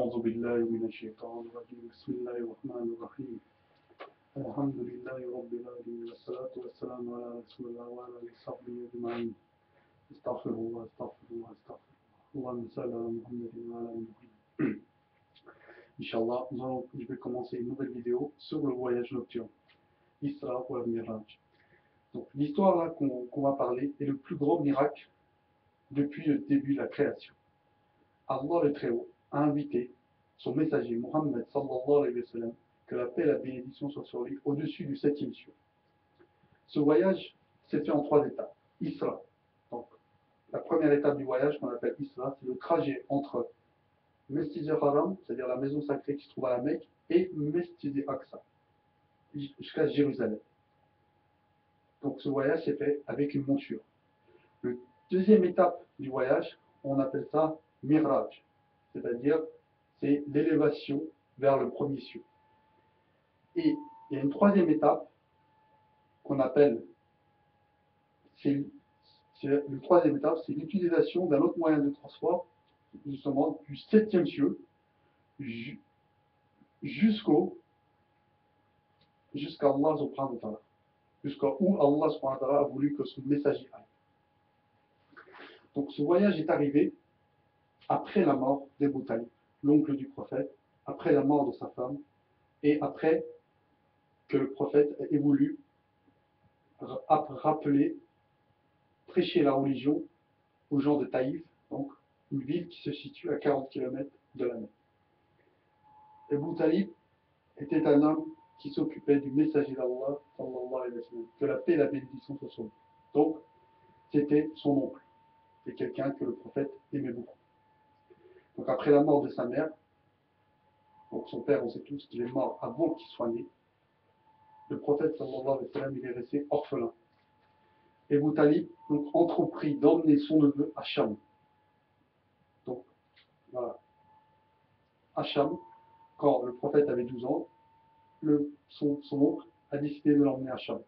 أعوذ بالله من الشيطان الرجيم بسم الله الرحمن الرحيم الحمد لله رب العالمين والصلاة والسلام على رسول الله وعلى آله وصحبه أجمعين استغفر الله استغفر الله استغفر الله اللهم صل على محمد وعلى آل محمد. Inch'Allah, je vais commencer une nouvelle vidéo sur le voyage nocturne, Isra ou Miraj. Donc l'histoire là qu'on va parler est le plus grand miracle depuis le début de la création. Allah le Très-Haut a invité son messager Mohammed sallallahu alayhi wa sallam, que la paix et la bénédiction soient sur lui, au-dessus du 7e ciel. Ce voyage s'est fait en 3 étapes. Isra. Donc, la première étape du voyage qu'on appelle Isra, c'est le trajet entre Mesjid al-Haram, c'est-à-dire la maison sacrée qui se trouve à la Mecque, et Mesjid al-Aqsa, jusqu'à Jérusalem. Donc ce voyage s'est fait avec une monture. La deuxième étape du voyage, on appelle ça Miraj, c'est-à-dire c'est l'élévation vers le premier ciel. Et il y a une troisième étape qu'on appelle, c'est l'utilisation d'un autre moyen de transport, justement du 7e ciel jusqu'à Allah subhanahu wa ta'ala, jusqu'à où Allah subhanahu wa ta'ala a voulu que son messager aille. Donc ce voyage est arrivé après la mort d'Abu Talib, l'oncle du prophète, après la mort de sa femme, et après que le prophète ait voulu rappeler, prêcher la religion aux gens de Taïf, donc une ville qui se situe à 40 km de la Mecque. Abu Talib était un homme qui s'occupait du messager d'Allah, sallallahu alayhi wa sallam, que la paix et la bénédiction soient sur lui. Donc, c'était son oncle. C'est quelqu'un que le prophète aimait beaucoup. Donc, après la mort de sa mère, donc son père, on sait tous qu'il est mort avant qu'il soit né, le prophète, sallallahu alayhi wa sallam, il est resté orphelin. Et Abu Talib donc entreprit d'emmener son neveu à Cham. Donc, voilà. À Cham, quand le prophète avait 12 ans, son oncle a décidé de l'emmener à Cham.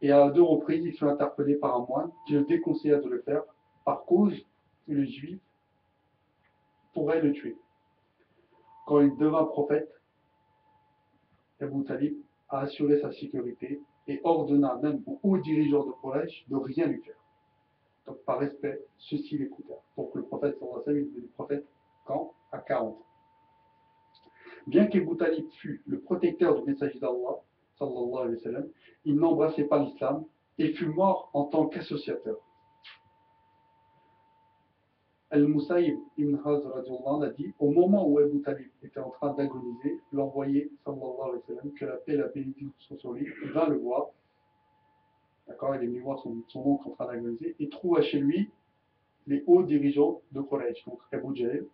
Et à 2 reprises, il fut interpellé par un moine qui le déconseilla de le faire par cause que les Juifs pourraient le tuer. Quand il devint prophète, Abu Talib a assuré sa sécurité et ordonna même aux hauts dirigeants de Quraysh de rien lui faire. Donc par respect, ceux-ci l'écoutèrent. Donc le prophète sallallahu alayhi wa sallam, il devenu prophète quand? À 40 ans. Bien qu'Abu Talib fût le protecteur du messager d'Allah, sallallahu alayhi wa sallam, il n'embrassait pas l'islam et fut mort en tant qu'associateur. Al-Musayyib ibn Haz a dit, au moment où Abu Talib était en train d'agoniser, l'envoyé sallallahu alayhi wa sallam, que la paix et la bénédiction soient sur lui, vint le voir. D'accord, il est venu voir son oncle en train d'agoniser et trouva chez lui les hauts dirigeants de Quraysh, donc Abu Jahl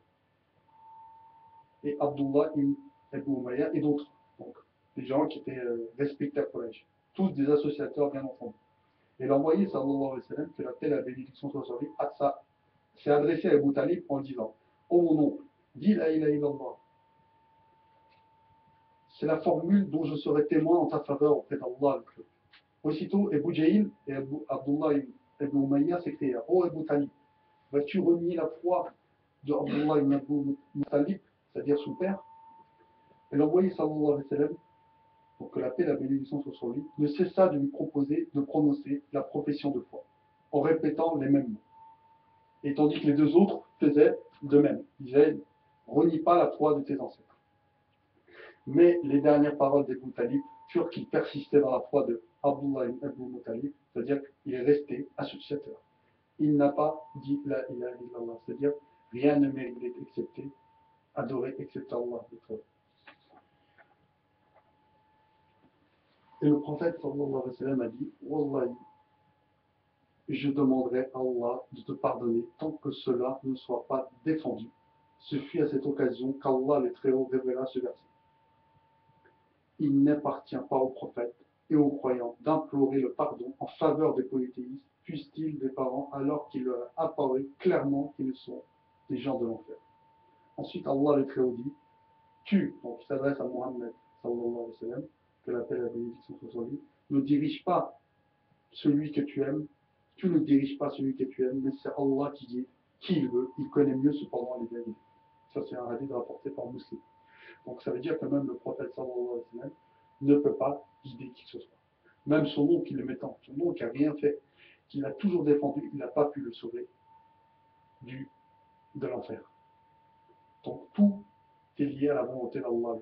et Abdullah ibn Abu Umayya et d'autres, donc des gens qui étaient respectés à Quraysh, tous des associateurs bien entendu. Et l'envoyé sallallahu alayhi wa sallam, que la paix et la bénédiction soient sur lui, s'est adressé à Abu Talib en disant, ô mon oncle, dis la ilaha illallah. C'est la formule dont je serai témoin en ta faveur auprès d'Allah. Aussitôt, Abu Jahl et Abdullah ibn Abu Umayya s'écrièrent, ô Abu Talib, vas-tu renier la foi de Abdullah ibn Abu Talib, c'est-à-dire son père? Et l'envoyé sallallahu alayhi wa sallam, pour que la paix et la bénédiction soient sur lui, ne cessa de lui proposer de prononcer la profession de foi, en répétant les mêmes mots. Et tandis que les 2 autres faisaient de même. Ils disaient, renie pas la foi de tes ancêtres. Mais les dernières paroles d'Abu Talib furent qu'il persistait dans la foi de Abdullah ibn Abu Talib, c'est-à-dire qu'il est resté associateur. Il n'a pas dit la ilaha illallah, c'est-à-dire rien ne mérite d'être accepté, adoré, excepté Allah. Et le prophète sallallahu alayhi wa sallam a dit, Wallahi, je demanderai à Allah de te pardonner tant que cela ne soit pas défendu. Ce fut à cette occasion qu'Allah le Très-Haut révéla ce verset. Il n'appartient pas aux prophètes et aux croyants d'implorer le pardon en faveur des polythéistes, fussent-ils des parents, alors qu'il leur apparaît clairement qu'ils sont des gens de l'enfer. Ensuite, Allah le Très-Haut dit, donc il s'adresse à Mohammed, sallallahu alayhi wa sallam, que la paix et la bénédiction soient sur lui, ne dirige pas celui que tu aimes, tu ne diriges pas celui que tu aimes, mais c'est Allah qui guide qui il veut, il connaît mieux cependant les vérités. Ça, c'est un hadith rapporté par Muslim. Donc, ça veut dire que même le prophète sallallahu alayhi wa sallam ne peut pas guider qui que ce soit. Même son oncle qui le mettant, son oncle qui n'a rien fait, qui l'a toujours défendu, il n'a pas pu le sauver de l'enfer. Donc, tout est lié à la volonté d'Allah.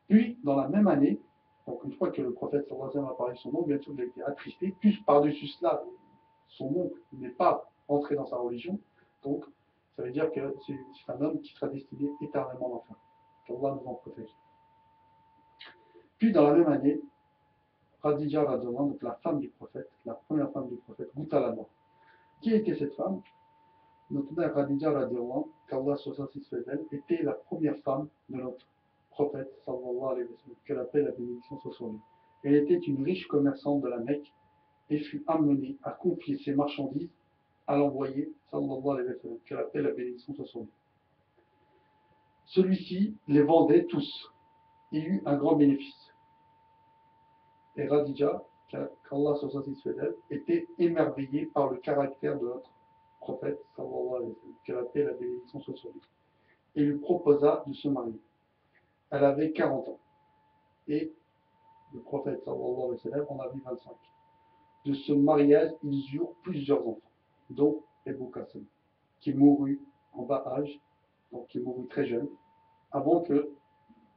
Puis, dans la même année, donc une fois que le prophète sallallahu alayhi wa sallam a parlé son oncle, bien sûr, il a été attristé. Plus par-dessus cela, son oncle n'est pas entré dans sa religion. Donc, ça veut dire que c'est un homme qui sera destiné éternellement à l'enfer. Qu'Allah nous en protège. Puis, dans la même année, Khadija radhiyallahu, donc la femme du prophète, la première femme du prophète, goûta la mort. Qui était cette femme? Notre mère Khadija radhiyallahu, qu'Allah soit satisfait d'elle, était la première femme de notre prophète, sallallahu alayhi wa sallam, que la paix et la bénédiction soient sur lui. Elle était une riche commerçante de la Mecque et fut amenée à confier ses marchandises à l'envoyé, sallallahu alayhi wa sallam, que la paix et la bénédiction soient sur lui. Celui-ci les vendait tous et eut un grand bénéfice. Et Khadija, qu'Allah soit satisfait d'elle, était émerveillée par le caractère de notre prophète, sallallahu alayhi wa sallam, que la paix et la bénédiction soient sur lui, et lui proposa de se marier. Elle avait 40 ans, et le prophète, sallallahu alayhi wa sallam, en avait 25. De ce mariage, ils eurent plusieurs enfants, dont Ebou Qasim, qui mourut en bas âge, donc qui mourut très jeune, avant que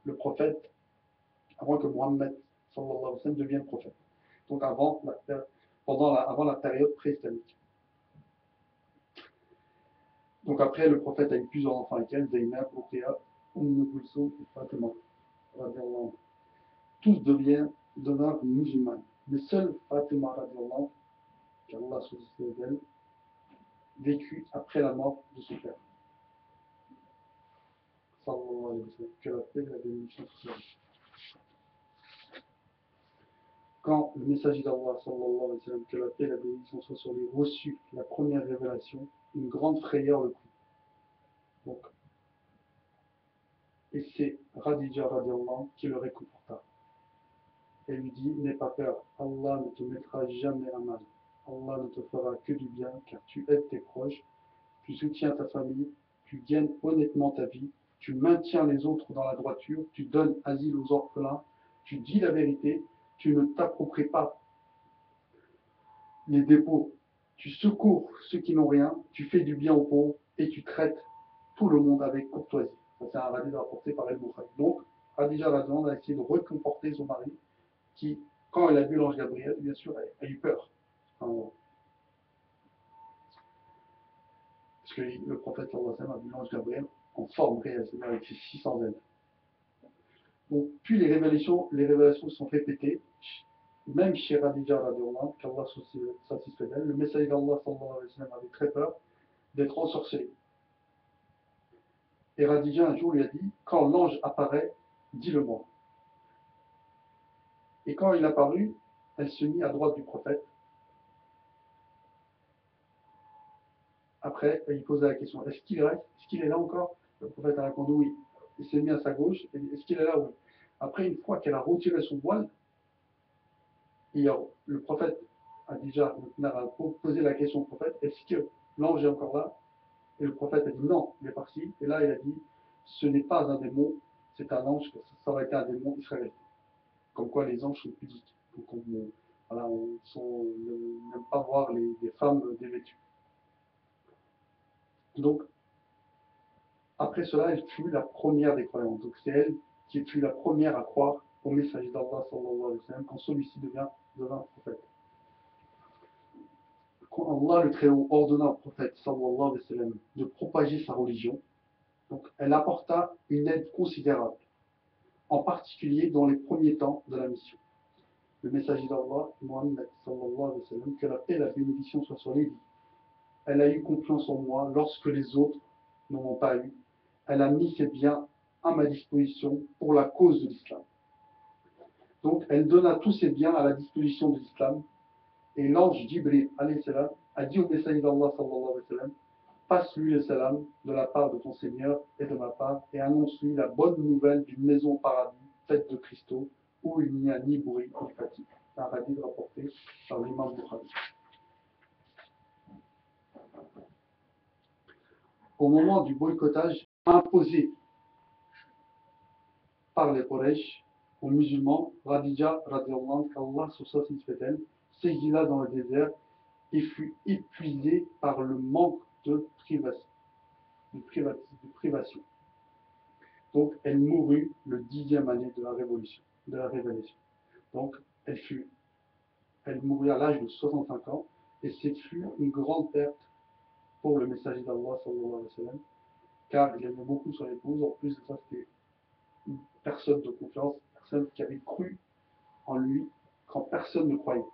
le prophète, avant que Mohammed, sallallahu alayhi wa sallam, devienne prophète. Donc avant la période pré-islamique. Donc après, le prophète a eu plusieurs enfants avec elle, Zaynab, Ruqayya, Kulsoum et Fatima. Tous devinrent musulmans. Mais seule Fatima, qu'Allah soit satisfait d'elle, vécut après la mort de son père. Sallallahu alayhi wa sallam, que la paix et la bénédiction soient sur lui. Quand le messager d'Allah, sallallahu alayhi wa sallam, que la paix et la bénédiction soient sur lui, reçut la première révélation, une grande frayeur le prit. Donc, et c'est Khadija radiallahu qui le réconforta. Et lui dit, n'aie pas peur, Allah ne te mettra jamais à mal. Allah ne te fera que du bien, car tu aides tes proches, tu soutiens ta famille, tu gagnes honnêtement ta vie, tu maintiens les autres dans la droiture, tu donnes asile aux orphelins, tu dis la vérité, tu ne t'appropries pas les dépôts, tu secours ceux qui n'ont rien, tu fais du bien aux pauvres et tu traites tout le monde avec courtoisie. Ça, c'est un hadith rapporté par El-Bukhari. Donc, Khadija a essayé de réconforter son mari, qui, quand elle a vu l'ange Gabriel, bien sûr, a eu peur. Parce que le prophète sallallahu alayhi wa sallam a vu l'ange Gabriel en forme réelle, c'est-à-dire avec ses 600 ailes. Donc, puis les révélations sont répétées, même chez Khadija, qu'Allah soit satisfait d'elle. Le messager d'Allah sallallahu alayhi wa sallam avait très peur d'être ensorcelé. Et Khadija un jour lui a dit, quand l'ange apparaît, dis-le-moi. Et quand il apparut, elle se mit à droite du prophète. Après, elle lui posait la question, est-ce qu'il reste? Est-ce qu'il est là encore? Le prophète a répondu oui. Il s'est mis à sa gauche, et dit, est-ce qu'il est là? Oui. Après, une fois qu'elle a retiré son voile, le prophète a déjà posé la question au prophète, est-ce que l'ange est encore là? Et le prophète a dit non, il est parti. Et là, il a dit, ce n'est pas un démon, c'est un ange, ça aurait été un démon, il serait resté. Comme quoi les anges sont pudiques. Donc on n'aime pas voir des femmes dévêtues. Donc, après cela, elle fut la première des croyants. Donc c'est elle qui fut la première à croire au messager d'Allah sallallahu alayhi wa sallam quand celui-ci devint prophète. Quand Allah le Très-Haut ordonna au prophète sallallahu alayhi wa sallam de propager sa religion, donc elle apporta une aide considérable, en particulier dans les premiers temps de la mission. Le messager d'Allah, Mohammed sallallahu alayhi wa sallam, que la paix et la bénédiction soient sur lui, elle a eu confiance en moi lorsque les autres n'en ont pas eu. Elle a mis ses biens à ma disposition pour la cause de l'islam. Donc, elle donna tous ses biens à la disposition de l'islam. Et l'ange Jibril, alayhi salam, a dit au messager d'Allah, sallallahu alayhi wa sallam, passe-lui le salam de la part de ton Seigneur et de ma part, et annonce-lui la bonne nouvelle d'une maison au paradis faite de cristaux, où il n'y a ni bruit ni fatigue. C'est un hadith rapporté par l'imam Bukhari. Au moment du boycottage imposée par les Quraysh aux musulmans, Khadija, radiallahu anha, qu'Allah se soit satisfait d'elle, s'exila dans le désert et fut épuisée par le manque de privation. Donc, elle mourut le 10e année de la révélation. Donc, elle mourut à l'âge de 65 ans, et ce fut une grande perte pour le messager d'Allah, sallallahu alayhi wa sallam, car il aimait beaucoup son épouse. En plus de ça, c'était une personne de confiance, une personne qui avait cru en lui quand personne ne croyait.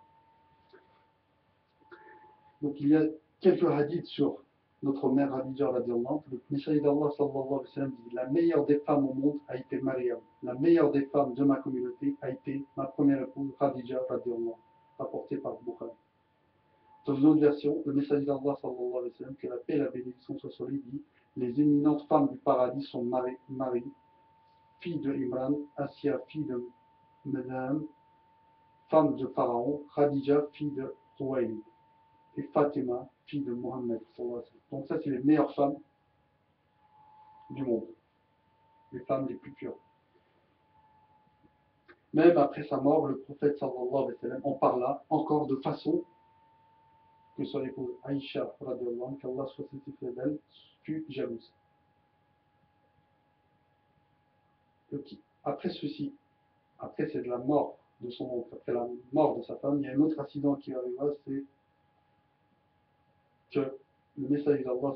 Donc, il y a quelques hadiths sur notre mère Khadija radiallahu anha. Le messager d'Allah sallallahu alayhi wa sallam dit: la meilleure des femmes au monde a été Maryam. La meilleure des femmes de ma communauté a été ma première épouse Khadija radiallahu anha, rapportée par Bukhari. Dans une autre version, le messager d'Allah sallallahu alayhi wa sallam, que la paix et la bénédiction soient sur lui, dit: les éminentes femmes du paradis sont Marie, fille de Imran, Assia, fille de Madame, femme de Pharaon, Khadija, fille de Khuwaylid, et Fatima, fille de Mohammed. Donc ça, c'est les meilleures femmes du monde, les femmes les plus pures. Même après sa mort, le prophète sallallahu alayhi wa sallam en parla encore de façon que son épouse Aïcha, radiallahu anha, qu'Allah soit satisfait d'elle, fut jalouse. Après ceci, après c'est de la mort de son oncle, après la mort de sa femme, il y a un autre incident qui arriva, c'est que le messager d'Allah,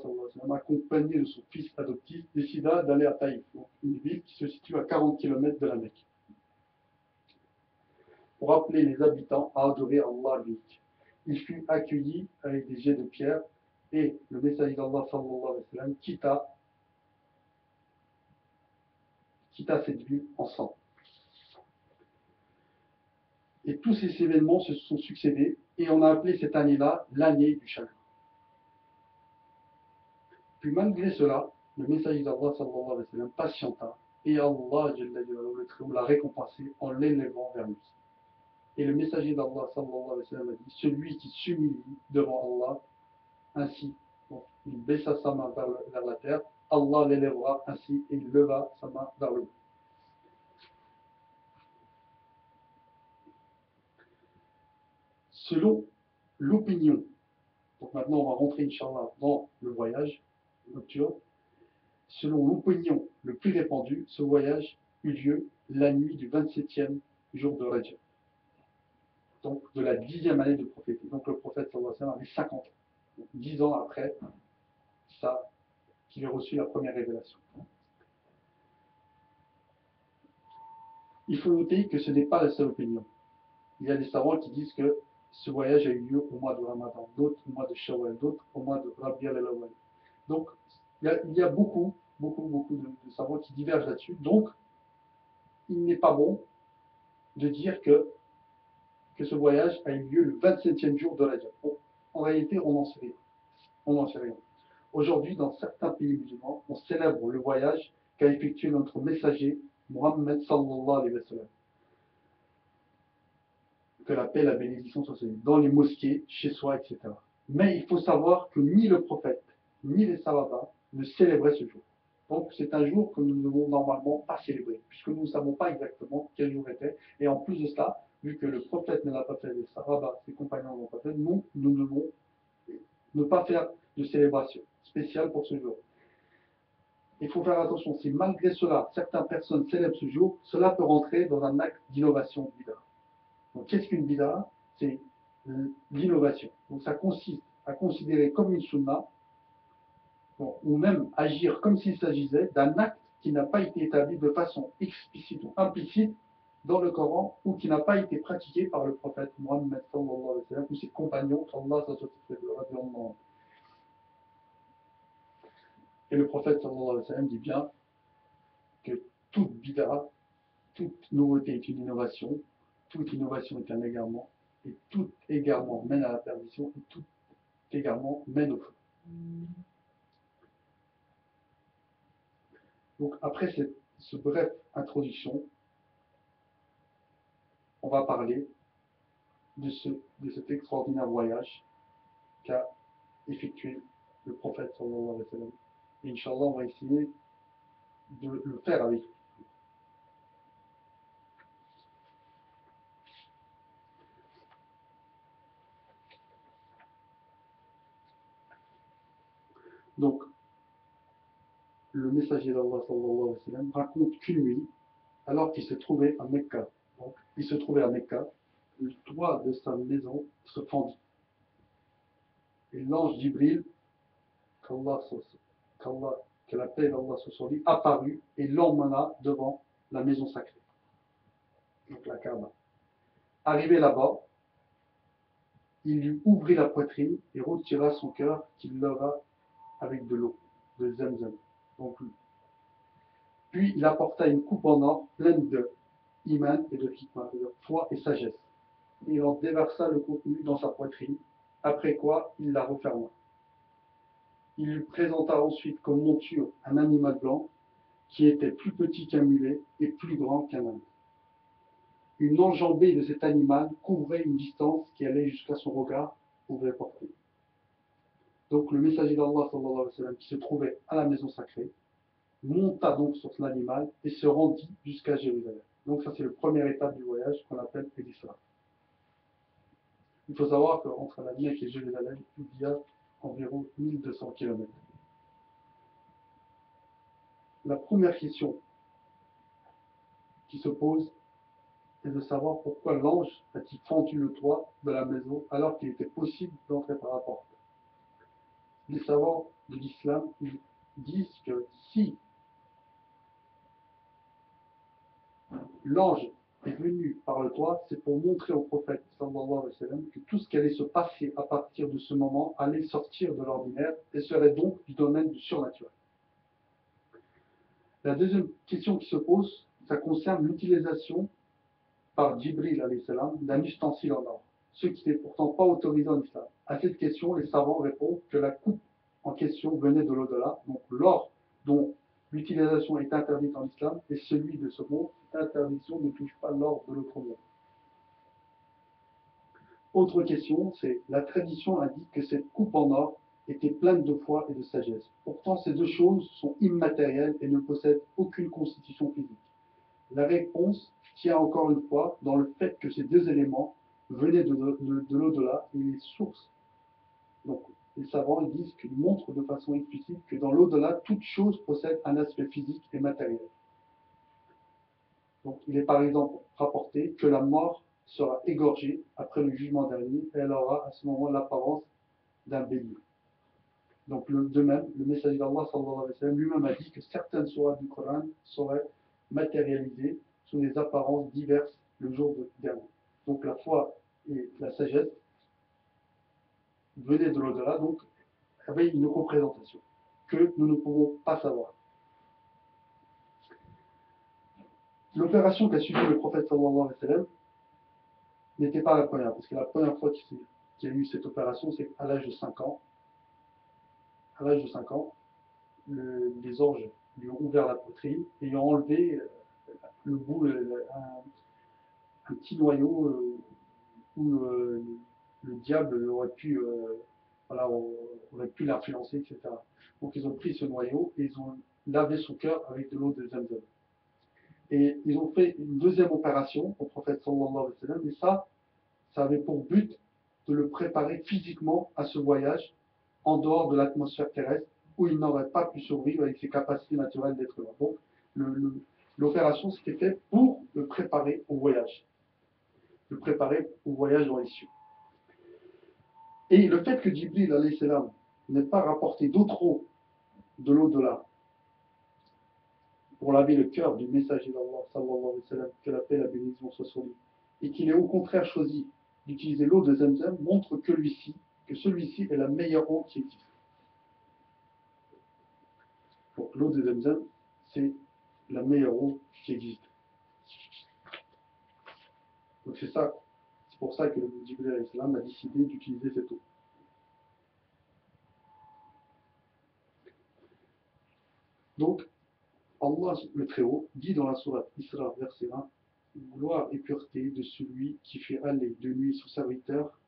accompagné de son fils adoptif, décida d'aller à Taïf, une ville qui se situe à 40 km de la Mecque, pour appeler les habitants à adorer Allah l'unique. Il fut accueilli avec des jets de pierre, et le messager d'Allah quitta cette ville en sang. Et tous ces événements se sont succédés, et on a appelé cette année-là l'année du chagrin. Puis malgré cela, le messager d'Allah patienta, et Allah l'a récompensé en l'élevant vers lui. Et le messager d'Allah a dit: celui qui s'humilie devant Allah, ainsi, donc, il baissa sa main vers la terre, Allah l'élèvera ainsi, et il leva sa main vers le haut. Selon l'opinion, donc maintenant on va rentrer, Inch'Allah, dans le voyage nocturne. Selon l'opinion le plus répandue, ce voyage eut lieu la nuit du 27e jour de Rajab, donc de la 10e année de prophétie. Donc le prophète sallallahu alayhi wa sallam avait 50 ans, donc 10 ans après ça, qu'il ait reçu la première révélation. Il faut noter que ce n'est pas la seule opinion. Il y a des savants qui disent que ce voyage a eu lieu au mois de Ramadan, d'autres au mois de Shawwal, d'autres au mois de Rabi al-Awwal. Donc il y a beaucoup de savants qui divergent là-dessus. Donc il n'est pas bon de dire que ce voyage a eu lieu le 27e jour de Rajab. En réalité, on n'en sait rien. On n'en sait rien. Aujourd'hui, dans certains pays musulmans, on célèbre le voyage qu'a effectué notre messager, Mohammed sallallahu alayhi wa sallam. Que la paix et la bénédiction soient sur lui, dans les mosquées, chez soi, etc. Mais il faut savoir que ni le prophète, ni les sahaba ne célébraient ce jour. Donc c'est un jour que nous ne devons normalement pas célébrer, puisque nous ne savons pas exactement quel jour était. Et en plus de cela, vu que le prophète ne l'a pas fait, les sahaba, ses compagnons n'ont pas fait, nous devons ne pas faire de célébration spéciale pour ce jour. Il faut faire attention, si malgré cela, certaines personnes célèbrent ce jour, cela peut rentrer dans un acte d'innovation bid'a. Donc qu'est-ce qu'une bid'a? C'est l'innovation. Donc ça consiste à considérer comme une sunna, ou même agir comme s'il s'agissait d'un acte qui n'a pas été établi de façon explicite ou implicite dans le Coran, ou qui n'a pas été pratiqué par le prophète Mohammed sallallahu alayhi wa sallam ou ses compagnons, Allah sallallahu. Et le prophète sallallahu alayhi wa sallam dit bien que toute bid'a, toute nouveauté est une innovation, toute innovation est un égarement, et tout égarement mène à la perdition, et tout égarement mène au feu. Donc après ce bref introduction, on va parler de cet extraordinaire voyage qu'a effectué le prophète sallallahu alayhi wa sallam. Et Inch'Allah, on va essayer de le faire avec lui. Donc, le messager d'Allah sallallahu alayhi wa sallam raconte qu'une nuit, alors qu'il se trouvait à Mecca, donc, il se trouvait à Mecca, le toit de sa maison se fendit. Et l'ange Jibril, qu'Allah, que la paix d'Allah soit sur lui, apparut et l'emmena devant la maison sacrée, donc la Kaaba. Arrivé là-bas, il lui ouvrit la poitrine et retira son cœur qu'il lava avec de l'eau, de Zamzam. Donc, puis il apporta une coupe en or pleine de iman et de hikmah, de foi et sagesse. Et il en déversa le contenu dans sa poitrine, après quoi il la referma. Il lui présenta ensuite comme monture un animal blanc qui était plus petit qu'un mulet et plus grand qu'un âne. Une enjambée de cet animal couvrait une distance qui allait jusqu'à son regard pouvait porter. Donc le messager d'Allah sallallahu alayhi wa sallam, qui se trouvait à la maison sacrée, monta donc sur son animal et se rendit jusqu'à Jérusalem. Donc ça c'est la première étape du voyage qu'on appelle l'Isra. Il faut savoir qu'entre la Mecque et Jérusalem, il y a environ 1200 km. La première question qui se pose est de savoir pourquoi l'ange a-t-il fendu le toit de la maison alors qu'il était possible d'entrer par la porte. Les savants de l'islam disent que si l'ange est venu par le toit, c'est pour montrer au prophète sallallahu alayhi wa sallam que tout ce qui allait se passer à partir de ce moment allait sortir de l'ordinaire et serait donc du domaine du surnaturel. La deuxième question qui se pose, ça concerne l'utilisation par Jibril alayhi salam d'un ustensile en or, ce qui n'est pourtant pas autorisé en islam. À cette question, les savants répondent que la coupe en question venait de l'au-delà, donc l'or dont l'utilisation est interdite en islam et celui de ce monde, l'interdiction ne touche pas l'or de l'autre monde. Autre question, c'est la tradition indique que cette coupe en or était pleine de foi et de sagesse. Pourtant, ces deux choses sont immatérielles et ne possèdent aucune constitution physique. La réponse tient encore une fois dans le fait que ces deux éléments venaient de l'au-delà et les sources. Donc, les savants disent qu'ils montrent de façon explicite que dans l'au-delà, toute chose possède un aspect physique et matériel. Donc, il est par exemple rapporté que la mort sera égorgée après le jugement dernier et elle aura à ce moment l'apparence d'un bélier. Donc, de même, le messager d'Allah sallallahu alayhi wa sallam lui-même a dit que certaines sourates du Coran seraient matérialisées sous des apparences diverses le jour dernier. Donc, la foi et la sagesse venaient de l'au-delà, donc avaient une représentation que nous ne pouvons pas savoir. L'opération qu'a suivi le prophète sallallahu alayhi wa sallam n'était pas la première, parce que la première fois qu'il y a eu cette opération, c'est à l'âge de 5 ans. À l'âge de 5 ans, les anges lui ont ouvert la poitrine et lui ont enlevé le bout, un petit noyau où le diable aurait pu, voilà, aurait pu l'influencer, etc. Donc ils ont pris ce noyau et ils ont lavé son cœur avec de l'eau de Zamzam. Et ils ont fait une deuxième opération au prophète sallallahu alayhi wa sallam, et ça avait pour but de le préparer physiquement à ce voyage en dehors de l'atmosphère terrestre où il n'aurait pas pu survivre avec ses capacités naturelles d'être humain. Donc l'opération s'était faite pour le préparer au voyage. Le préparer au voyage dans les cieux. Et le fait que Jibril alayhi salam n'ait pas rapporté d'autre eau de l'au-delà pour laver le cœur du messager d'Allah sallallahu alayhi wa sallam, que la paix et la bénédiction soient sur lui, et qu'il ait au contraire choisi d'utiliser l'eau de Zamzam, montre que celui-ci est la meilleure eau qui existe. Donc l'eau de Zamzam, c'est la meilleure eau qui existe. Donc c'est pour ça que Jibril alayhi salam a décidé d'utiliser cette eau. Donc, Allah le Très-Haut dit dans la sourate Isra, verset 1, gloire et pureté de celui qui fait aller de nuit son serviteur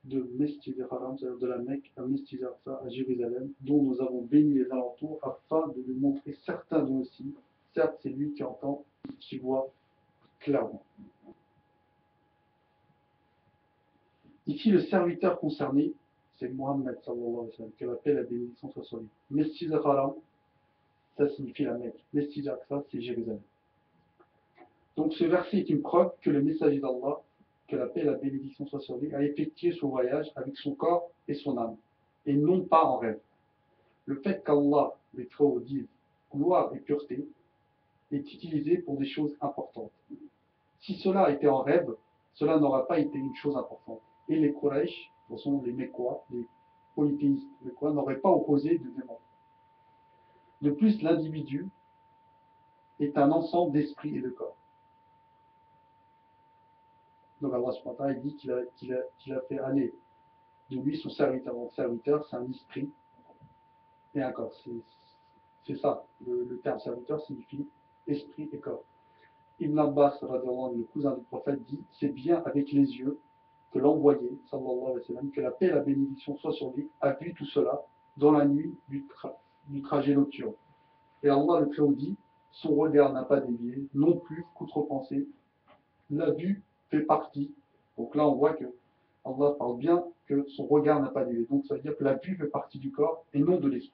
de Mesjid al-Haram, c'est-à-dire de la Mecque à Mesjid al-Aqsa à Jérusalem, dont nous avons béni les alentours afin de lui montrer certains d'eux aussi. Certes, c'est lui qui entend, qui voit clairement. Ici, le serviteur concerné, c'est Mohammed sallallahu alayhi wa sallam, que la paix et la bénédiction soient sur lui. Mesjid al-Haram, ça signifie la Mecque. Mesjid al-Aqsa, c'est Jérusalem. Donc ce verset est une preuve que le messager d'Allah, que la paix et la bénédiction soient sur lui, a effectué son voyage avec son corps et son âme, et non pas en rêve. Le fait qu'Allah, les Très-Hauts, disent gloire et pureté, est utilisé pour des choses importantes. Si cela était en rêve, cela n'aurait pas été une chose importante. Et les Quraysh, ce sont les Mécois, les polythéistes mécois, n'auraient pas opposé de démon. De plus, l'individu est un ensemble d'esprit et de corps. Donc Allah subhanahu wa ta'ala dit qu'il a fait aller de lui son serviteur. Donc serviteur, c'est un esprit et un corps. C'est ça, le terme serviteur signifie esprit et corps. Ibn Abbas, le cousin du prophète, dit c'est bien avec les yeux que l'envoyé, sallallahu alayhi wa sallam, que la paix et la bénédiction soient sur lui, a vu tout cela dans la nuit du trajet nocturne. Et Allah le Très-Haut dit son regard n'a pas dévié, non plus qu'outre-pensée. La vue fait partie. Donc là, on voit que Allah parle bien que son regard n'a pas dévié. Donc ça veut dire que la vue fait partie du corps et non de l'esprit.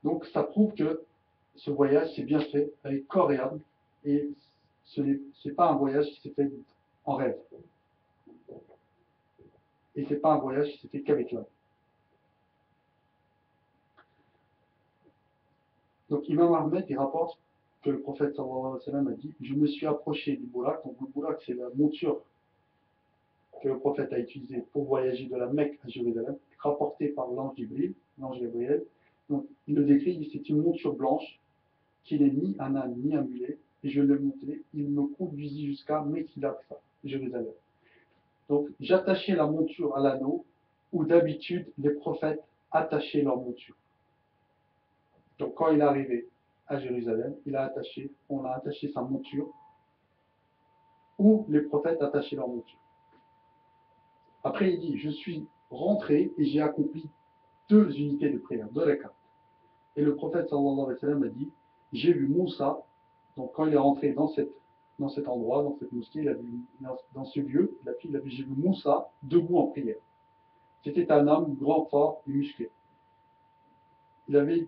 Donc ça prouve que ce voyage s'est bien fait avec corps et âme, et ce n'est pas un voyage qui s'est fait en rêve. Et ce n'est pas un voyage qui s'est fait qu'avec l'âme. Donc Imam Ahmed, il rapporte que le prophète sallallahu alayhi wa sallam a dit « Je me suis approché du Bourak ». Donc le Bourak, c'est la monture que le prophète a utilisée pour voyager de la Mecque à Jérusalem, rapportée par l'ange Gabriel. Donc il le décrit, c'est une monture blanche qui n'est ni un âne ni un mulet, et je l'ai monté, il me conduisit jusqu'à Mesjid al-Aqsa, Jérusalem. Donc j'attachais la monture à l'anneau, où d'habitude les prophètes attachaient leur monture. Donc quand il est arrivé à Jérusalem, on a attaché sa monture, où les prophètes attachaient leur monture. Après il dit, je suis rentré et j'ai accompli 2 unités de prière, 2 rakats. Et le prophète sallallahu alayhi wa sallam a dit, j'ai vu Moussa, donc quand il est rentré dans cet endroit, dans cette mosquée, il a vu, dans ce lieu, j'ai vu Moussa debout en prière. C'était un homme grand, fort et musclé. Il avait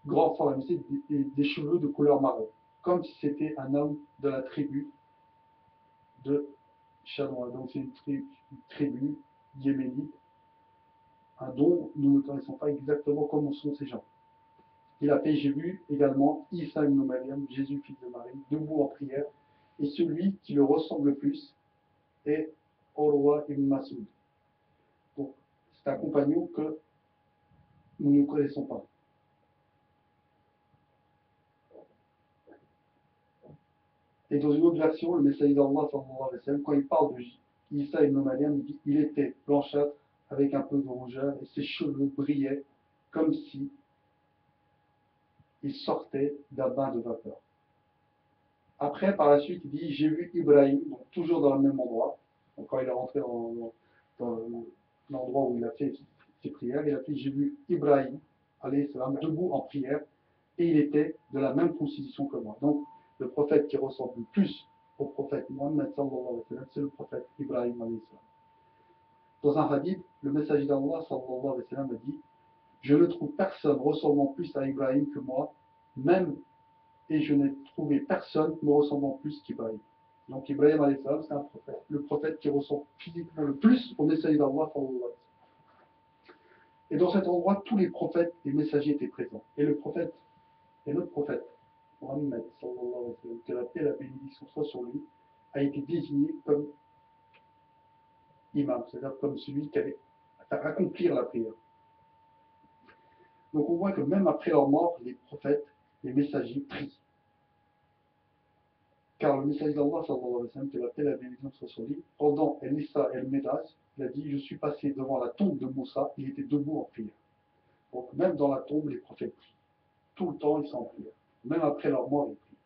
grand, fort et musclé, des cheveux de couleur marron, comme si c'était un homme de la tribu de Chanois. Donc c'est une tribu yéménite, dont nous ne connaissons pas exactement comment sont ces gens. Il a fait, j'ai vu également Isa ibn Maryam, Jésus fils de Marie, debout en prière, et celui qui le ressemble le plus est Urwa ibn Masoud. Donc c'est un compagnon que nous ne connaissons pas. Et dans une autre version, le messager d'Allah, quand il parle de Isa ibn Maryam, il dit il était blanchâtre avec un peu de rougeur et ses cheveux brillaient comme si il sortait d'un bain de vapeur. Après, par la suite, il dit j'ai vu Ibrahim, donc toujours dans le même endroit. Donc, quand il est rentré dans l'endroit où il a fait ses prières, il a dit j'ai vu Ibrahim, alayhi salam, debout en prière, et il était de la même constitution que moi. Donc, le prophète qui ressemble le plus au prophète Mohammed, c'est le prophète Ibrahim, alayhi salam. Dans un hadith, le messager d'Allah, a dit je ne trouve personne ressemblant plus à Ibrahim que moi, même, et je n'ai trouvé personne me ressemblant plus qu'Ibrahim. Donc Ibrahim, c'est un prophète, le prophète qui ressemble physiquement le plus au messager d'Allah. Et dans cet endroit, tous les prophètes et messagers étaient présents. Et le prophète, et notre prophète, Mohammed, que la paix et la bénédiction soient sur lui, a été désigné comme imam, c'est-à-dire comme celui qui allait accomplir la prière. Donc on voit que même après leur mort, les prophètes, les messagers prient. Car le messager d'Allah, que la paix et la bénédiction soient sur lui, pendant El-Issa et El-Médaj, il a dit je suis passé devant la tombe de Moussa, il était debout en prière. Donc même dans la tombe, les prophètes prient. Tout le temps, ils sont en prière. Même après leur mort, ils prient.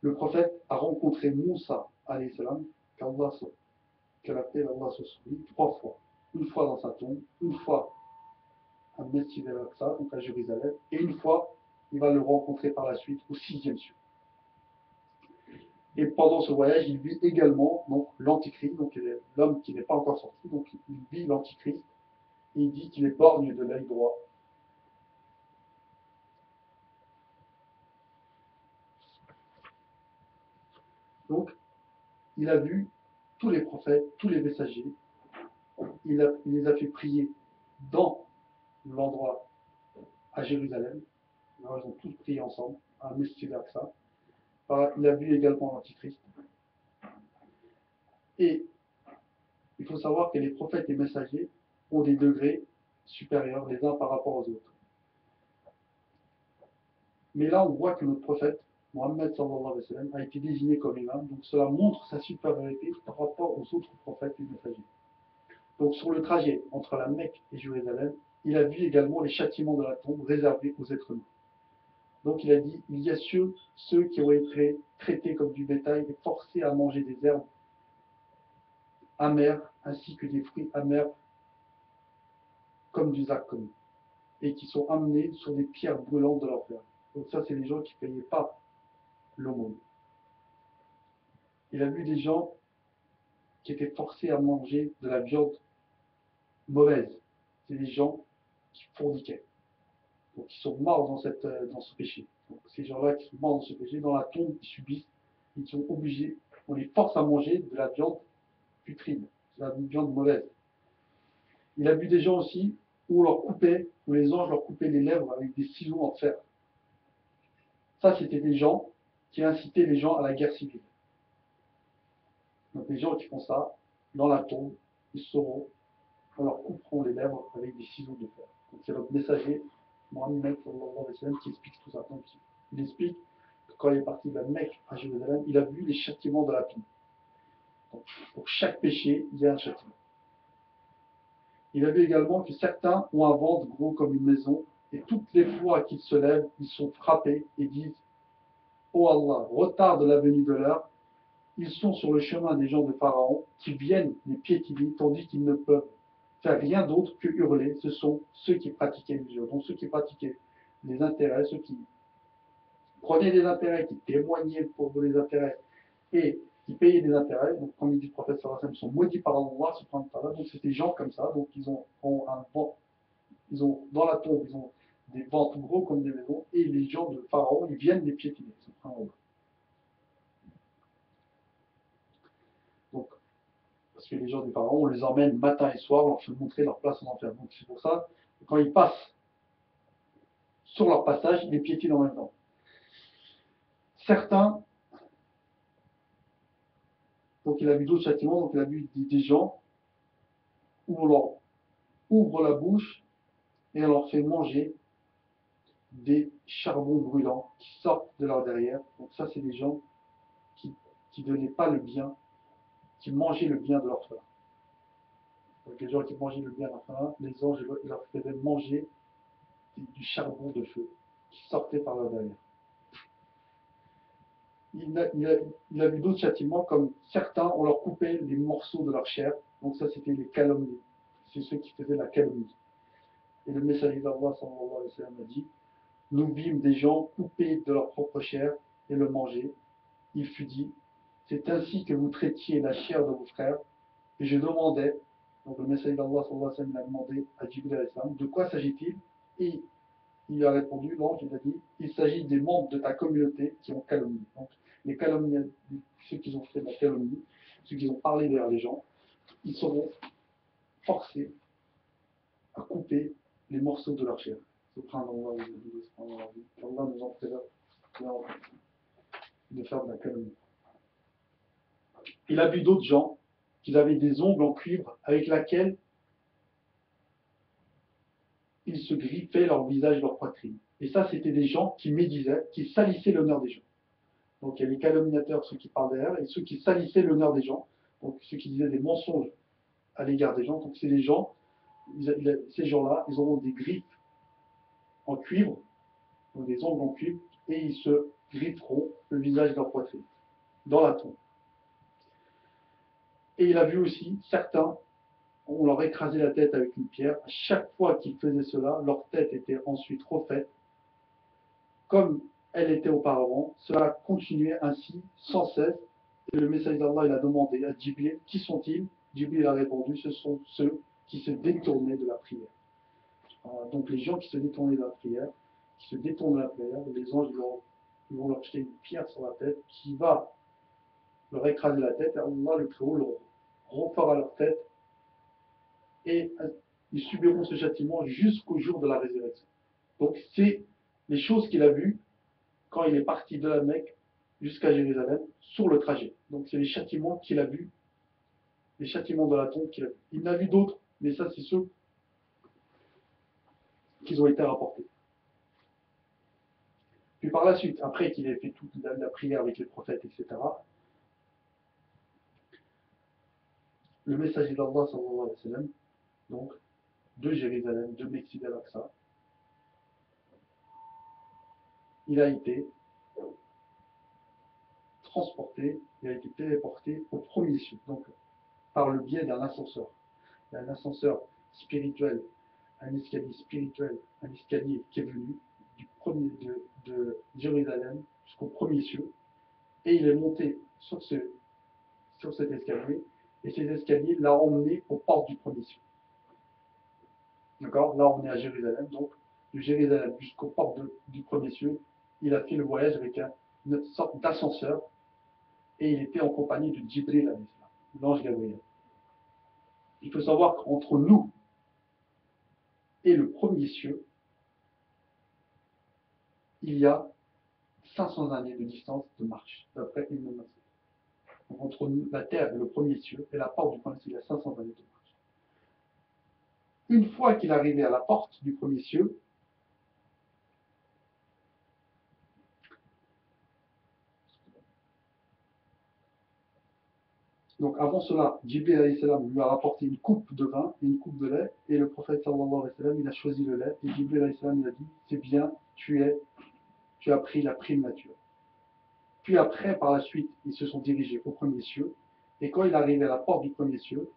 le prophète a rencontré Moussa, alayhi salam, qu'elle appelle Allah sur lui 3 fois. Une fois dans sa tombe, une fois à Mesjid al-Aqsa, donc à Jérusalem, et une fois, il va le rencontrer par la suite au 6e ciel. Et pendant ce voyage, il vit également donc l'Antichrist, donc l'homme qui n'est pas encore sorti, donc il vit l'Antichrist, et il dit qu'il est borgne de l'œil droit. Donc, il a vu tous les prophètes, tous les messagers, il les a fait prier dans l'endroit à Jérusalem. Alors, ils ont tous prié ensemble, à Mesjid al-Aqsa. Il a vu également l'Antichrist. Et il faut savoir que les prophètes et messagers ont des degrés supérieurs les uns par rapport aux autres. Mais là, on voit que notre prophète, Mohammed sallallahu alayhi wa sallam, a été désigné comme imam, donc cela montre sa supériorité par rapport aux autres prophètes et messagers. Donc sur le trajet entre la Mecque et Jérusalem, il a vu également les châtiments de la tombe réservés aux êtres humains. Donc il a dit, il y a ceux qui ont été traités comme du bétail et forcés à manger des herbes amères ainsi que des fruits amers comme du zakoum et qui sont amenés sur des pierres brûlantes de l'enfer. Donc ça, c'est les gens qui ne payaient pas l'aumône. Il a vu des gens qui étaient forcés à manger de la viande mauvaise. C'est des gens qui forniquaient. Donc ils sont morts dans ce péché. Donc ces gens-là qui sont morts dans ce péché, dans la tombe, ils subissent, ils sont obligés, on les force à manger de la viande putride, de la viande mauvaise. Il a vu des gens aussi où les anges leur coupaient les lèvres avec des ciseaux en fer. Ça, c'était des gens qui incitaient les gens à la guerre civile. Donc les gens qui font ça, dans la tombe, ils sauront, on leur couperont les lèvres avec des ciseaux de fer. Donc c'est notre messager, Mohammed sallallahu alayhi wa sallam, qui explique tout ça. Donc, il explique que quand il est parti de la Mecque à Jérusalem, il a vu les châtiments de la tombe. Donc, pour chaque péché, il y a un châtiment. Il a vu également que certains ont un ventre gros comme une maison, et toutes les fois qu'ils se lèvent, ils sont frappés et disent « Oh Allah, retarde la venue de l'heure ». Ils sont sur le chemin des gens de Pharaon qui viennent les piétiner, tandis qu'ils ne peuvent faire rien d'autre que hurler. Ce sont ceux qui pratiquaient l'usure. Donc ceux qui pratiquaient les intérêts, ceux qui prenaient des intérêts, qui témoignaient pour les intérêts et qui payaient des intérêts. Donc comme il dit le prophète sallallahu alayhi wa sallam, ils sont maudits par Allah subhanahu wa ta'ala. Donc c'est des gens comme ça. Donc ils ont dans la tombe, ils ont des ventres gros comme des maisons, et les gens de Pharaon, ils viennent les piétiner. Donc, parce que les gens du Pharaon, on les emmène matin et soir, on leur fait montrer leur place en enfer. Donc c'est pour ça que quand ils passent sur leur passage, ils les piétinent en même temps. Certains, donc il a vu d'autres châtiments, donc il a vu des gens où on leur ouvre la bouche et on leur fait manger des charbons brûlants qui sortent de leur derrière. Donc ça, c'est des gens qui ne donnaient pas le bien, qui mangeaient le bien de leur frère. Donc les gens qui mangeaient le bien de leur frère, les anges leur faisaient manger du charbon de feu qui sortait par leur derrière. Il a vu d'autres châtiments, comme certains, on leur coupait les morceaux de leur chair. Donc ça, c'était les calomnies. C'est ceux qui faisaient la calomnie. Et le messager d'Allah sallallahu alayhi wa sallam a dit, nous vîmes des gens coupés de leur propre chair et le manger. Il fut dit, c'est ainsi que vous traitiez la chair de vos frères. Et je demandais, donc le messager d'Allah sallallahu alayhi wa sallam a demandé à Jibril alayhi salam, de quoi s'agit-il? Et il a répondu, l'ange, il a dit, il s'agit des membres de ta communauté qui ont calomnié. Donc, les calomniateurs, ceux qui ont fait de la calomnie, ceux qui ont parlé derrière les gens, ils seront forcés à couper les morceaux de leur chair. Subhanallah, qu'Allah nous en préserve de faire de la calomnie. Il a vu d'autres gens qui avaient des ongles en cuivre avec laquelle ils se griffaient leur visage, leur poitrine. Et ça, c'était des gens qui médisaient, qui salissaient l'honneur des gens. Donc il y a les calomniateurs, ceux qui parlent derrière, et ceux qui salissaient l'honneur des gens, donc ceux qui disaient des mensonges à l'égard des gens. Donc c'est les gens, ces gens-là, ils auront des griffes en cuivre, donc des ongles en cuivre, et ils se grifferont le visage de leur poitrine, dans la tombe. Et il a vu aussi certains, on leur écrasait la tête avec une pierre. À chaque fois qu'ils faisaient cela, leur tête était ensuite refaite comme elle était auparavant. Cela continuait ainsi sans cesse. Et le messager d'Allah, il a demandé à Jibril, qui sont-ils? Jibril a répondu, ce sont ceux qui se détournaient de la prière. Donc les gens qui se détournaient de la prière, qui se détournent de la prière, les anges ils vont leur jeter une pierre sur la tête qui va leur écraser la tête, et Allah le Très-Haut leur refera leur tête, et ils subiront ce châtiment jusqu'au jour de la résurrection. Donc c'est les choses qu'il a vues quand il est parti de la Mecque jusqu'à Jérusalem sur le trajet. Donc c'est les châtiments qu'il a vus, les châtiments de la tombe qu'il a vus. Il en a vu d'autres, mais ça c'est ceux qui ont été rapportés. Puis par la suite, après qu'il ait fait toute la prière avec les prophètes, etc., le messager d'Allah, sallallahu alayhi wa sallam, donc de Jérusalem, de Mesjid al-Aqsa, il a été transporté, il a été téléporté au premier ciel, donc par le biais d'un ascenseur. Il y a un ascenseur spirituel, un escalier spirituel, un escalier qui est venu de Jérusalem jusqu'au premier ciel, et il est monté sur cet escalier, et cet escalier l'a emmené aux portes du premier ciel. D'accord? Là, on est à Jérusalem, donc de Jérusalem jusqu'aux portes du premier ciel, il a fait le voyage avec une sorte d'ascenseur, et il était en compagnie de Jibril, l'ange Gabriel. Il faut savoir qu'entre nous et le premier ciel, il y a 500 années de distance de marche, d'après Ibn Masud. Donc, entre la terre et le premier ciel, et la porte du premier ciel, il y a 500 années de marche. Une fois qu'il est arrivé à la porte du premier ciel, donc avant cela, Jibril alayhi salam lui a rapporté une coupe de vin et une coupe de lait, et le prophète sallallahu alayhi wa sallam, il a choisi le lait, et Jibril alayhi salam, il a dit, c'est bien, tu as pris la prime nature. Puis après, par la suite, ils se sont dirigés au premier ciel, et quand il est arrivé à la porte du premier ciel,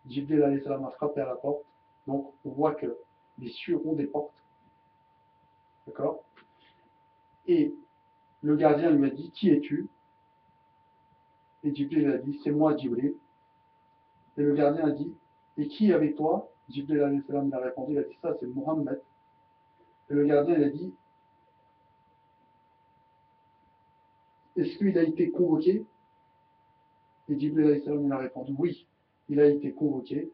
Jibril alayhi salam a frappé à la porte, donc on voit que les cieux ont des portes, d'accord? Et le gardien lui a dit, qui es-tu? Et Jibril a dit, c'est moi Jibril. Et le gardien a dit, et qui est avec toi? Jibril alayhi salam a répondu, il a dit, ça c'est Mohammed. Et le gardien il a dit, est-ce qu'il a été convoqué? Et Jibril alayhi salam a répondu, oui, il a été convoqué.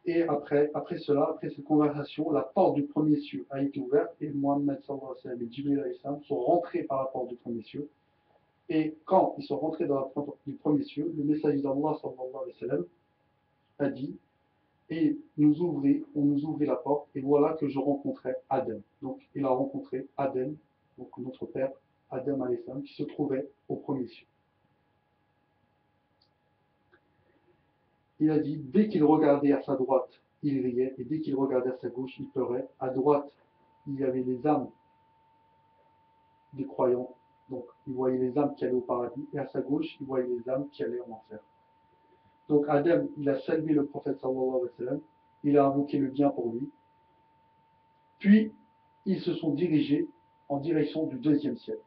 Et après cela, après cette conversation, la porte du premier ciel a été ouverte, et Mohammed sallallahu alayhi wa sallam et Jibril alayhi salam sont rentrés par la porte du premier ciel. Et quand ils sont rentrés dans la porte du premier ciel, le messager d'Allah sallallahu alayhi wa sallam a dit, et on nous ouvrit la porte, et voilà que je rencontrais Adam. Donc il a rencontré Adam, donc notre père, Adam alayhi salam, qui se trouvait au premier ciel. Il a dit, dès qu'il regardait à sa droite, il riait, et dès qu'il regardait à sa gauche, il pleurait. À droite, il y avait les âmes des croyants, donc il voyait les âmes qui allaient au paradis, et à sa gauche, il voyait les âmes qui allaient en enfer. Donc Adam, il a salué le prophète sallallahu alayhi wa sallam, il a invoqué le bien pour lui, puis ils se sont dirigés en direction du deuxième ciel.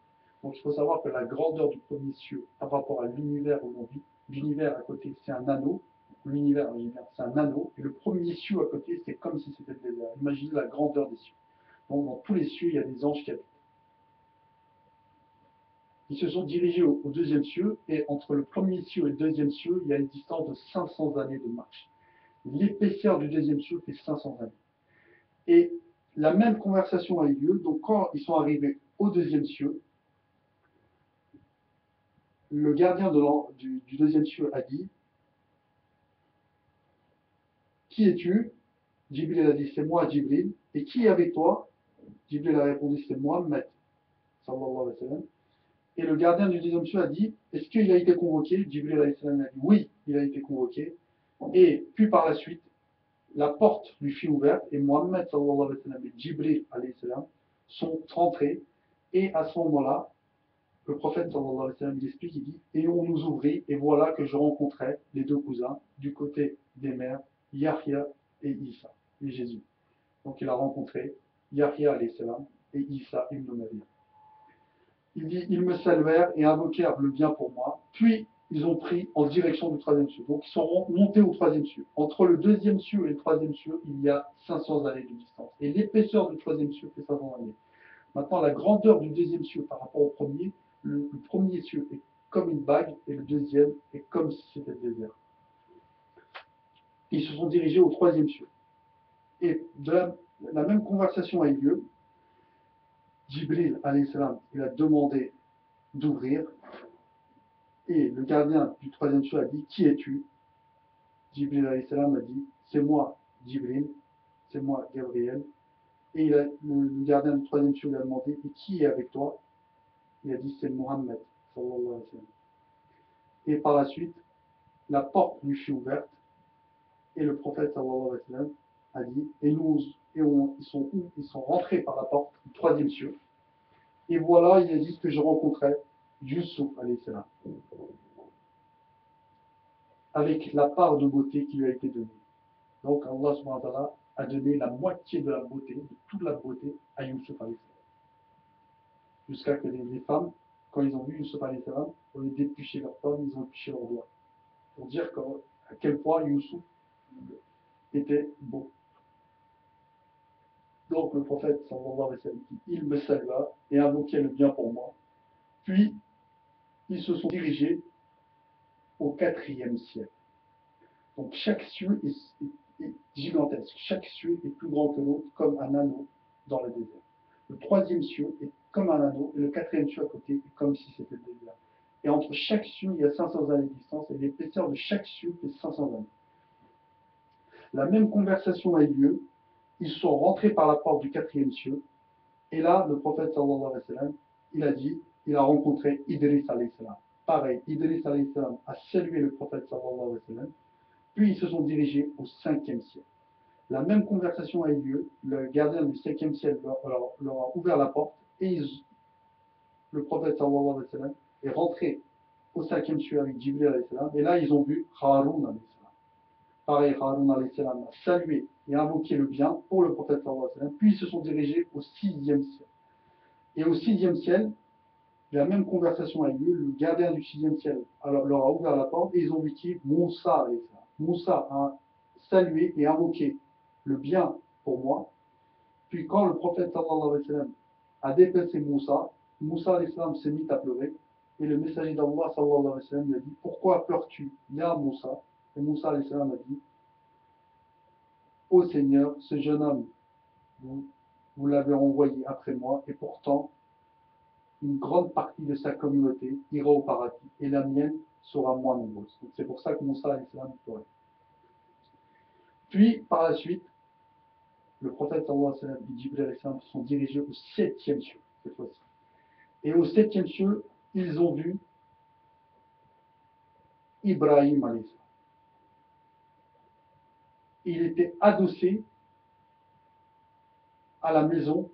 Donc il faut savoir que la grandeur du premier ciel par rapport à l'univers où l'on vit, l'univers à côté c'est un anneau, l'univers c'est un anneau, et le premier ciel à côté c'est comme si c'était le désert. Imaginez la grandeur des cieux. Donc dans tous les cieux il y a des anges qui habitent. Ils se sont dirigés au deuxième ciel, et entre le premier ciel et le deuxième ciel, il y a une distance de 500 années de marche. L'épaisseur du deuxième ciel fait 500 années. Et la même conversation a eu lieu, donc quand ils sont arrivés au deuxième ciel, le gardien du deuxième ciel a dit, qui es-tu? Jibril a dit, c'est moi Jibril. Et qui est avec toi? Jibril a répondu, c'est Mohammed, sallallahu alayhi wa sallam. Et le gardien du deuxième ciel a dit, est-ce qu'il a été convoqué? Jibril alayhi salam a dit, oui, il a été convoqué. Et puis par la suite, la porte lui fut ouverte, et Mohammed sallallahu alayhi wa sallam et Jibril alayhi salam sont rentrés, Et à ce moment-là, le prophète sallallahu alayhi wa sallam, il explique, il dit, et on nous ouvrit, et voilà que je rencontrais les deux cousins du côté des mères, Yahya et Isa, et Jésus. Donc il a rencontré Yahya alayhi salam et Isa ibn Maryam. Il dit, ils me saluèrent et invoquèrent le bien pour moi, puis ils ont pris en direction du troisième cieux. Donc ils sont montés au troisième cieux. Entre le deuxième cieux et le troisième cieux, il y a 500 années de distance. Et l'épaisseur du troisième cieux fait 500 années. Maintenant, la grandeur du deuxième cieux par rapport au premier, le premier cieux est comme une bague et le deuxième est comme si c'était le désert. Ils se sont dirigés au troisième cieux. Et la même conversation a eu lieu. Jibril, alayhi salam, il a demandé d'ouvrir. Et le gardien du troisième cieux a dit, qui es-tu? Jibril alayhi salam a dit, c'est moi, Jibril, c'est moi, Gabriel. Et le gardien du troisième cieux lui a demandé, et qui est avec toi? Il a dit, c'est Mohammed, sallallahu alayhi wa sallam. Et par la suite, la porte lui fut ouverte, et le prophète sallallahu alayhi wa sallam a dit, ils sont rentrés par la porte du troisième cieux. Et voilà, il a dit que je rencontrais Yusuf alayhi salam, avec la part de beauté qui lui a été donnée. Donc Allah subhanahu wa ta'ala a donné la moitié de la beauté, de toute la beauté, à Yusuf alayhi salam. Jusqu'à que les femmes, quand ils ont vu Yusuf alayhi salam, au lieu d'éplucher leurs pommes, ils ont épluché leurs doigts. Pour dire à quel point Yusuf était beau. Donc le prophète sallallahu alayhi wa sallam, il me salua et invoquait le bien pour moi. Puis ils se sont dirigés au 4e ciel. Donc chaque cieux est gigantesque, chaque cieux est plus grand que l'autre, comme un anneau dans le désert. Le 3e cieux est comme un anneau, et le 4e cieux à côté est comme si c'était le désert. Et entre chaque cieux, il y a 500 années de distance, et l'épaisseur de chaque cieux fait 500 années. La même conversation a eu lieu, ils sont rentrés par la porte du 4e cieux, et là, le prophète sallallahu alayhi wa sallam, il a dit, il a rencontré Idris alayhi salam. Pareil, Idris alayhi salam a salué le prophète sallallahu alayhi wa sallam, puis ils se sont dirigés au 5e ciel. La même conversation a eu lieu, le gardien du 5e ciel leur a ouvert la porte, et le prophète sallallahu alayhi wa sallam est rentré au 5e ciel avec Jibril alayhi salam, et là ils ont vu Haroun alayhi salam. Pareil, Haroun alayhi salam a salué et invoqué le bien pour le prophète sallallahu alayhi wa sallam, puis ils se sont dirigés au 6e ciel. Et au 6e ciel, la même conversation a eu lieu, le gardien du 6e ciel leur a ouvert la porte, et ils ont vu qui? Moussa alayhi salam. Moussa a salué et invoqué le bien pour moi. Puis quand le prophète sallallahu alayhi wa sallam a dépassé Moussa, Moussa alayhi salam s'est mis à pleurer, et le messager d'Allah sallallahu alayhi wa sallam lui a dit, pourquoi pleures-tu, ya Moussa? Et Moussa alayhi salam a dit, ô Seigneur, ce jeune homme, vous l'avez envoyé après moi, et pourtant une grande partie de sa communauté ira au paradis, et la mienne sera moins nombreuse. Donc c'est pour ça que Moussa alayhi salam pleurait. Puis par la suite, le prophète sallallahu alayhi wa sallam et Jibril alayhi salam se sont dirigés au 7e cieux, cette fois-ci. Et au 7e cieux, ils ont vu Ibrahim alayhi salam. Il était adossé à la maison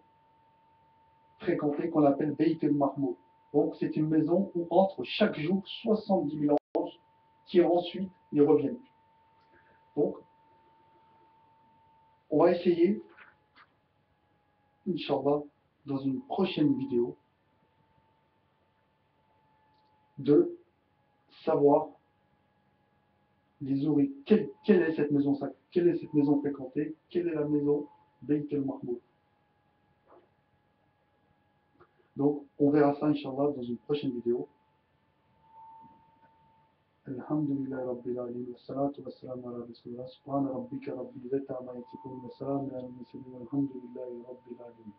fréquentée qu'on appelle Beit el-Mahmoud. Donc c'est une maison où entrent chaque jour 70 000 anges qui ensuite y reviennent. Donc on va essayer, Inch'Allah, dans une prochaine vidéo, de savoir quelle est cette maison sacrée, quelle est cette maison fréquentée, quelle est la maison Beit el-Mahmoud. Donc on verra ça, Inch'Allah, dans une prochaine vidéo. Alhamdulillah Rabbil Alamin, wassalatu wassalamu ala Rasulillah, subhana rabbika rabbil izzati amma yasifun, wa salamun ala al-mursalin, walhamdulillahi Rabbil Alamin.